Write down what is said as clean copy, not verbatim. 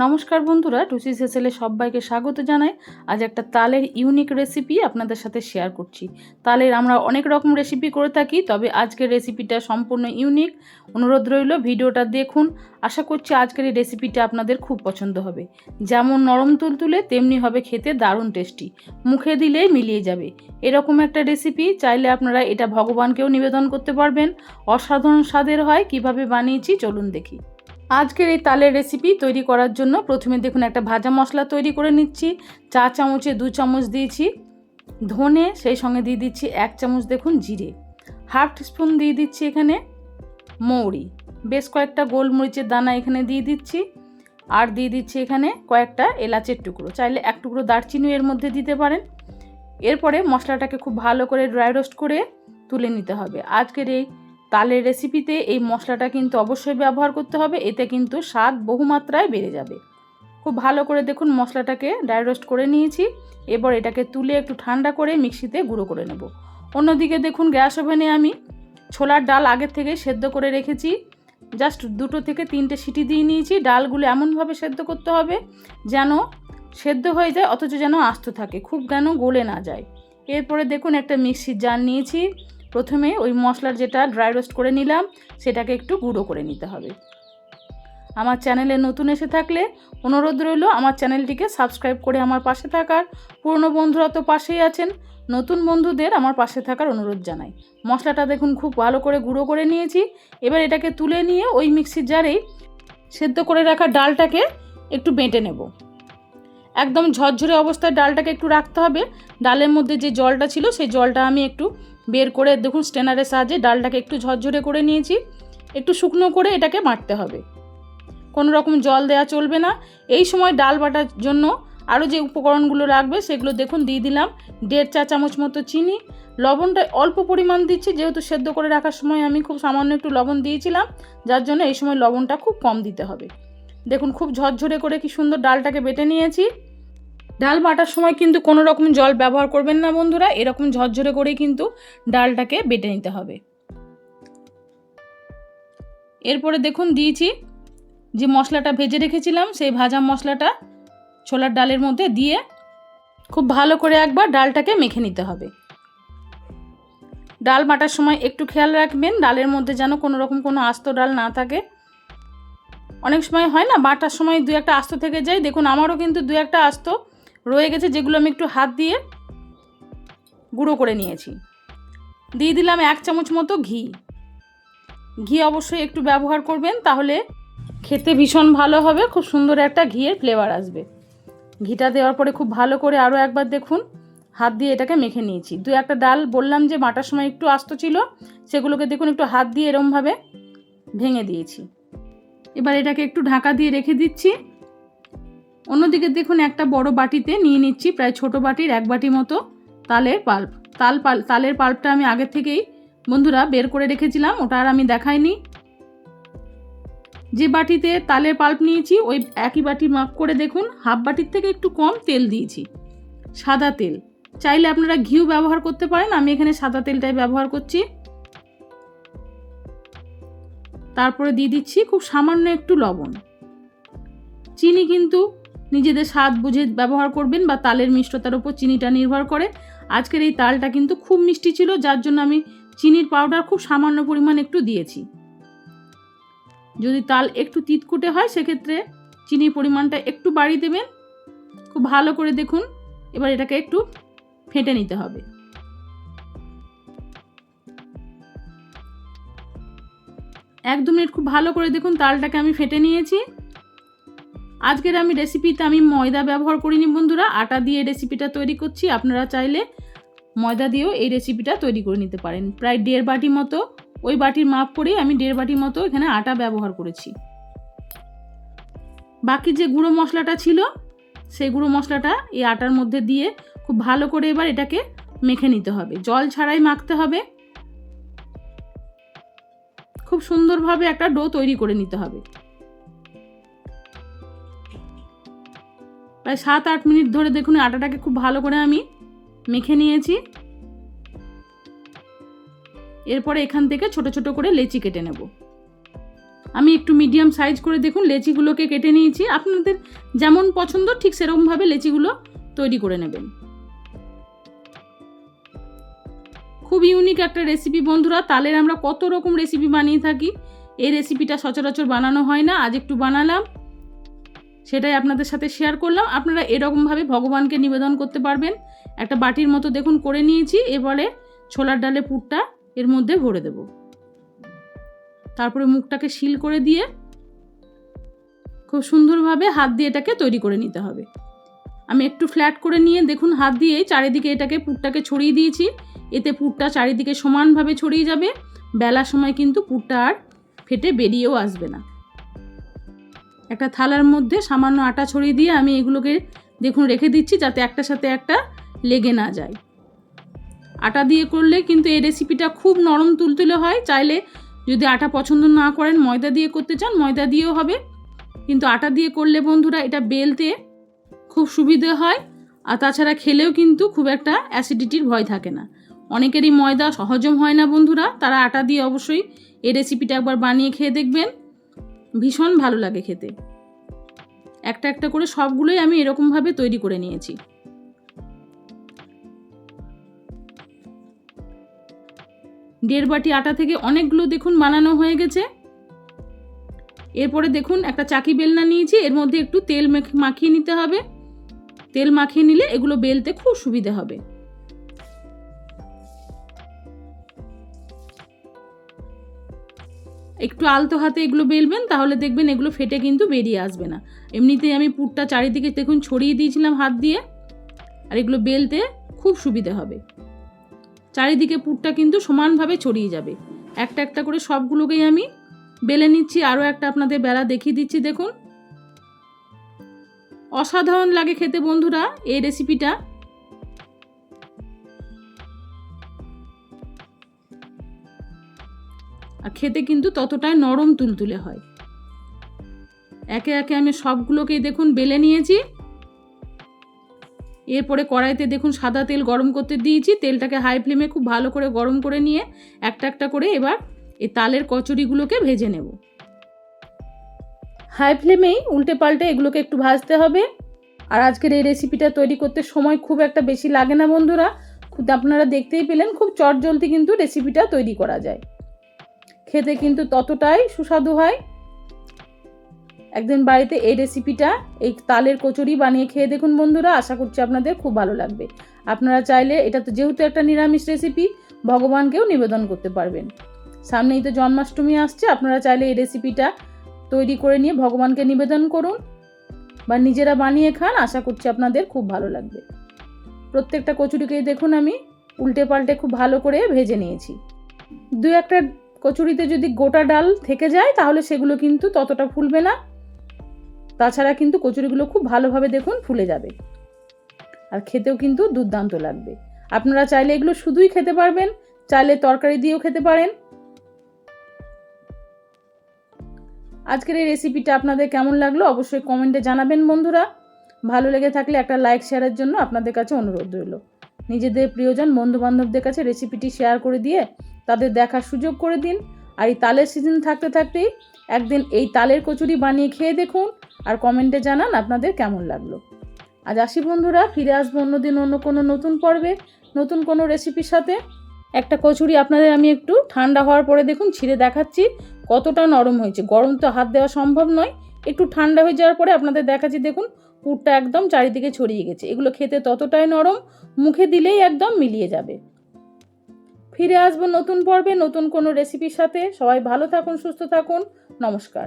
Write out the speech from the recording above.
নমস্কার বন্ধুরা, টুসি সেসেলে সবাইকে স্বাগত জানাই। আজ একটা তালের ইউনিক রেসিপি আপনাদের সাথে শেয়ার করছি। তালের আমরা অনেক রকম রেসিপি করে থাকি, তবে আজকের রেসিপিটা সম্পূর্ণ ইউনিক। অনুরোধ রইল ভিডিওটা দেখুন। আশা করছি আজকের এই রেসিপিটা আপনাদের খুব পছন্দ হবে। যেমন নরম তুলতুলে তেমনি হবে খেতে দারুণ টেস্টি, মুখে দিলেই মিলিয়ে যাবে। এরকম একটা রেসিপি চাইলে আপনারা এটা ভগবানকেও নিবেদন করতে পারবেন। অসাধারণ স্বাদের হয়। কিভাবে বানিয়েছি চলুন দেখি। আজকের এই তালের রেসিপি তৈরি করার জন্য প্রথমে দেখুন একটা ভাজা মশলা তৈরি করে নিচ্ছি। চা চামচে 2 চামচ দিয়েছি ধনে, সেই সঙ্গে দিয়ে দিচ্ছি 1 চামচ দেখুন জিরে, হাফ টিস্পুন দিয়ে দিচ্ছি এখানে মৌরি, বেশ কয়েকটা গোলমরিচের দানা এখানে দিয়ে দিচ্ছি, আর দিয়ে দিচ্ছি এখানে কয়েকটা এলাচের টুকরো, চাইলে 1 টুকরো দারচিনি এর মধ্যে দিতে পারেন। এরপরে মশলাটাকে খুব ভালো করে ড্রাই রোস্ট করে তুলে নিতে হবে। আজকের এই তালের রেসিপিতে এই মশলাটা কিন্তু অবশ্যই ব্যবহার করতে হবে, এতে কিন্তু স্বাদ বহুমাত্রায় বেড়ে যাবে। খুব ভালো করে দেখুন মশলাটাকে ড্রাই রোস্ট করে নিয়েছি। এবার এটাকে তুলে একটু ঠান্ডা করে মিক্সিতে গুঁড়ো করে নেব। অন্যদিকে দেখুন গ্যাস ওভেনে আমি ছোলার ডাল আগে থেকে সেদ্ধ করে রেখেছি। জাস্ট 2 থেকে 3টে সিটি দিয়ে নিয়েছি। ডালগুলো এমনভাবে সেদ্ধ করতে হবে যেন সেদ্ধ হয়ে যায়, অথচ যেন আস্ত থাকে, খুব যেন গলে না যায়। এরপরে দেখুন একটা মিক্সির জার নিয়েছি। প্রথমে ওই মশলার যেটা ড্রাই রোস্ট করে নিলাম সেটাকে একটু গুঁড়ো করে নিতে হবে। আমার চ্যানেলে নতুন এসে থাকলে অনুরোধ রইল আমার চ্যানেলটিকে সাবস্ক্রাইব করে আমার পাশে থাকার। পুরনো বন্ধুরা তো পাশেই আছেন, নতুন বন্ধুদের আমার পাশে থাকার অনুরোধ জানাই। মশলাটা দেখুন খুব ভালো করে গুঁড়ো করে নিয়েছি। এবার এটাকে তুলে নিয়ে ওই মিক্সির জারেই সেদ্ধ করে রাখা ডালটাকে একটু বেটে নেব। একদম ঝরঝরে অবস্থায় ডালটাকে একটু রাখতে হবে। ডালের মধ্যে যে জলটা ছিল সেই জলটা আমি একটু বের করে দেখুন স্ট্রেনারের সাহায্যে ডালটাকে একটু ঝরঝরে করে নিয়েছি। একটু শুকনো করে এটাকে বাটতে হবে, কোনো রকম জল দেওয়া চলবে না। এই সময় ডাল বাটার জন্য আরও যে উপকরণগুলো লাগবে সেগুলো দেখুন দিয়ে দিলাম 1.5 চা চামচ মতো চিনি। লবণটা অল্প পরিমাণ দিচ্ছি, যেহেতু সেদ্ধ করে রাখার সময় আমি খুব সামান্য একটু লবণ দিয়েছিলাম, যার জন্য এই সময় লবণটা খুব কম দিতে হবে। দেখুন খুব ঝরঝরে করে কি সুন্দর ডালটাকে বেটে নিয়েছি। ডাল বাটার সময় কিন্তু কোনো রকম জল ব্যবহার করবেন না বন্ধুরা, এরকম ঝরঝরে করেই কিন্তু ডালটাকে বেটে নিতে হবে। এরপরে দেখুন দিয়েছি যে মশলাটা ভেজে রেখেছিলাম, সেই ভাজা মশলাটা ছোলার ডালের মধ্যে দিয়ে খুব ভালো করে একবার ডালটাকে মেখে নিতে হবে। ডাল বাটার সময় একটু খেয়াল রাখবেন ডালের মধ্যে যেন কোনো রকম কোনো আস্ত ডাল না থাকে। অনেক সময় হয় না বাটার সময় 2-1টা আস্ত থেকে যায়, দেখুন আমারও কিন্তু 2-1টা আস্ত রয়ে গেছে, যেগুলো আমি একটু হাত দিয়ে গুঁড়ো করে নিয়েছি। দিয়ে দিলাম 1 চামচ মতো ঘি। ঘি অবশ্যই একটু ব্যবহার করবেন, তাহলে খেতে ভীষণ ভালো হবে, খুব সুন্দর একটা ঘিয়ের ফ্লেভার আসবে। ঘিটা দেওয়ার পরে খুব ভালো করে আরও একবার দেখুন হাত দিয়ে এটাকে মেখে নিয়েছি। 2-1টা ডাল বললাম যে বাটার সময় একটু আস্ত ছিল, সেগুলোকে দেখুন একটু হাত দিয়ে এরমভাবে ভেঙে দিয়েছি। এবার এটাকে একটু ঢাকা দিয়ে রেখে দিচ্ছি। অন্যদিকে দেখুন একটা বড় বাটিতে নিয়ে নিচ্ছি প্রায় ছোট বাটির 1 বাটি মতো তালের পাল্প। তালের পাল্পটা আমি আগে থেকেই বন্ধুরা বের করে রেখেছিলাম, ওটা আর আমি দেখাইনি। যে বাটিতে তালের পাল্প নিয়েছি ওই একই বাটি মাপ করে দেখুন হাফ বাটির থেকে একটু কম তেল দিয়েছি, সাদা তেল। চাইলে আপনারা ঘিও ব্যবহার করতে পারেন, আমি এখানে সাদা তেলটাই ব্যবহার করছি। তারপরে দিয়ে দিচ্ছি খুব সামান্য একটু লবণ। চিনি কিন্তু নিজেদের স্বাদ বুঝে ব্যবহার করবেন, বা তালের মিষ্টতার উপর চিনিটা নির্ভর করে। আজকের এই তালটা কিন্তু খুব মিষ্টি ছিল, যার জন্য আমি চিনির পাউডার খুব সামান্য পরিমাণ একটু দিয়েছি। যদি তাল একটু তিতকুটে হয় সেক্ষেত্রে চিনির পরিমাণটা একটু বাড়িয়ে দেবেন। খুব ভালো করে দেখুন এবার এটাকে একটু ফেটে নিতে হবে। এক দু মিনিট খুব ভালো করে দেখুন তালটাকে আমি ফেটে নিয়েছি। আজকের আমি রেসিপিতে আমি ময়দা ব্যবহার করিনি বন্ধুরা, আটা দিয়ে রেসিপিটা তৈরি করছি। আপনারা চাইলে ময়দা দিয়েও এই রেসিপিটা তৈরি করে নিতে পারেন। প্রায় 1.5 বাটি মতো, ওই বাটির মাপ করেই আমি 1.5 বাটি মতো এখানে আটা ব্যবহার করেছি। বাকি যে গুঁড়ো মশলাটা ছিল সেই গুঁড়ো মশলাটা এই আটার মধ্যে দিয়ে খুব ভালো করে এবার এটাকে মেখে নিতে হবে, জল ছাড়াই মাখতে হবে। খুব সুন্দরভাবে একটা ডো তৈরি করে নিতে হবে। প্রায় 7-8 মিনিট ধরে দেখুন আটাটাকে খুব ভালো করে আমি মেখে নিয়েছি। এরপরে এখান থেকে ছোট ছোট করে লেচি কেটে নেব। আমি একটু মিডিয়াম সাইজ করে দেখুন লেচিগুলোকে কেটে নিয়েছি। আপনাদের যেমন পছন্দ ঠিক সেরকমভাবে লেচিগুলো তৈরি করে নেবেন। খুব ইউনিক একটা রেসিপি বন্ধুরা। তালের আমরা কত রকম রেসিপি বানিয়ে থাকি, এই রেসিপিটা সচরাচর বানানো হয় না, আজ একটু বানালাম, সেটাই আপনাদের সাথে শেয়ার করলাম। আপনারা এরকমভাবে ভগবানকে নিবেদন করতে পারবেন। একটা বাটির মতো দেখুন করে নিয়েছি। এবারে ছোলার ডালের পুরটা এর মধ্যে ভরে দেব। তারপরে মুখটাকে সিল করে দিয়ে খুব সুন্দরভাবে হাত দিয়ে এটাকে তৈরি করে নিতে হবে। আমি একটু ফ্ল্যাট করে নিয়ে দেখুন হাত দিয়ে চারিদিকে এটাকে পুরটাকে ছড়িয়ে দিয়েছি। এতে পুরটা চারিদিকে সমানভাবে ছড়িয়ে যাবে। বেলার সময় কিন্তু পুরটা আর ফেটে বেরিয়েও আসবে না। একটা থালার মধ্যে সামান্য আটা ছড়িয়ে দিয়ে আমি এগুলোকে দেখুন রেখে দিচ্ছি, যাতে একটার সাথে একটা লেগে না যায়। আটা দিয়ে করলে কিন্তু এই রেসিপিটা খুব নরম তুলতুলে হয়। চাইলে যদি আটা পছন্দ না করেন, ময়দা দিয়ে করতে চান, ময়দা দিয়েও হবে, কিন্তু আটা দিয়ে করলে বন্ধুরা এটা বেলতে খুব সুবিধে হয়। আর তাছাড়া খেলেও কিন্তু খুব একটা অ্যাসিডিটির ভয় থাকে না। অনেকেরই ময়দা হজম হয় না বন্ধুরা, তারা আটা দিয়ে অবশ্যই এই রেসিপিটা একবার বানিয়ে খেয়ে দেখবেন, ভীষণ ভালো লাগে খেতে। একটা একটা করে সবগুলোই আমি এরকমভাবে তৈরি করে নিয়েছি। দেড় বাটি আটা থেকে অনেকগুলো দেখুন বানানো হয়ে গেছে। এরপরে দেখুন একটা চাকি বেলনা নিয়েছি, এর মধ্যে একটু তেল মাখিয়ে নিতে হবে। তেল মাখিয়ে নিলে এগুলো বেলতে খুব সুবিধা হবে। একটু আলতো হাতে এগুলো বেলবেন, তাহলে দেখবেন এগুলো ফেটে কিন্তু বেরিয়ে আসবে না। এমনিতেই আমি পুরটা চারিদিকে দেখুন ছড়িয়ে দিয়েছিলাম হাত দিয়ে, আর এগুলো বেলতে খুব সুবিধা হবে। চারিদিকে পুরটা কিন্তু সমানভাবে ছড়িয়ে যাবে। একটা একটা করে সবগুলোকেই আমি বেলে নিচ্ছি। আরও একটা আপনাদের বেলা দেখিয়ে দিচ্ছি দেখুন। অসাধারণ লাগে খেতে বন্ধুরা এই রেসিপিটা। আর খেতে কিন্তু ততটাই নরম তুলতুলে হয়। একে একে আমি সবগুলোকেই দেখুন বেলে নিয়েছি। এরপরে কড়াইতে দেখুন সাদা তেল গরম করতে দিয়েছি। তেলটাকে হাই ফ্লেমে খুব ভালো করে গরম করে নিয়ে একটা একটা করে এবার এই তালের কচুরিগুলোকে ভেজে নেব। হাই ফ্লেমেই উল্টে পাল্টে এগুলোকে একটু ভাজতে হবে। আর আজকের এই রেসিপিটা তৈরি করতে সময় খুব একটা বেশি লাগে না বন্ধুরা। আপনারা দেখতেই পেলেন খুব চটজলদি কিন্তু রেসিপিটা তৈরি করা যায়। খেতে কিন্তু ততটাই সুস্বাদু হয়। একদিন বাড়িতে এই রেসিপিটা, এই তালের কচুরি বানিয়ে খেয়ে দেখুন বন্ধুরা, আশা করছি আপনাদের খুব ভালো লাগবে। আপনারা চাইলে এটা তো যেহেতু একটা নিরামিষ রেসিপি, ভগবানকেও নিবেদন করতে পারবেন। সামনেই তো জন্মাষ্টমী আসছে, আপনারা চাইলে এই রেসিপিটা তৈরি করে নিয়ে ভগবানকে নিবেদন করুন বা নিজেরা বানিয়ে খান, আশা করছি আপনাদের খুব ভালো লাগবে। প্রত্যেকটা কচুরিকেই দেখুন আমি উল্টে পাল্টে খুব ভালো করে ভেজে নিয়েছি। দু একটা কচুরিতে যদি গোটা ডাল থেকে যায় তাহলে সেগুলো কিন্তু ততটা ফুলবে না। তাছাড়া কিন্তু কচুরিগুলো খুব ভালোভাবে দেখুন ফুলে যাবে, আর খেতেও কিন্তু দুর্দান্ত লাগবে। আপনারা চাইলে এগুলো শুধুই খেতে পারবেন, চাইলে তরকারি দিয়েও খেতে পারেন। আজকের এই রেসিপিটা আপনাদের কেমন লাগলো অবশ্যই কমেন্টে জানাবেন বন্ধুরা। ভালো লেগে থাকলে একটা লাইক শেয়ারের জন্য আপনাদের কাছে অনুরোধ রইল। নিজেদের প্রিয়জন বন্ধুবান্ধবদের কাছে রেসিপিটি শেয়ার করে দিয়ে তাদের দেখার সুযোগ করে দিন। আর এই তালের সিজন থাকতে থাকতেই একদিন এই তালের কচুরি বানিয়ে খেয়ে দেখুন, আর কমেন্টে জানান আপনাদের কেমন লাগলো। আজ আসি বন্ধুরা, ফিরে আসবো অন্যদিন অন্য কোনো নতুন পর্বে নতুন কোনো রেসিপির সাথে। একটা কচুরি আপনাদের আমি একটু ঠান্ডা হওয়ার পরে দেখুন ছিঁড়ে দেখাচ্ছি কতটা নরম হয়েছে। গরম তো হাত দেওয়া সম্ভব নয়, একটু ঠান্ডা হয়ে যাওয়ার পরে আপনাদের দেখাচ্ছি দেখুন পুরটা একদম চারিদিকে ছড়িয়ে গেছে। এগুলো খেতে ততটাই নরম, মুখে দিলেই একদম মিলিয়ে যাবে। ফিরে আসবো নতুন পর্বে নতুন কোনো রেসিপির সাথে। সবাই ভালো থাকুন, সুস্থ থাকুন, নমস্কার।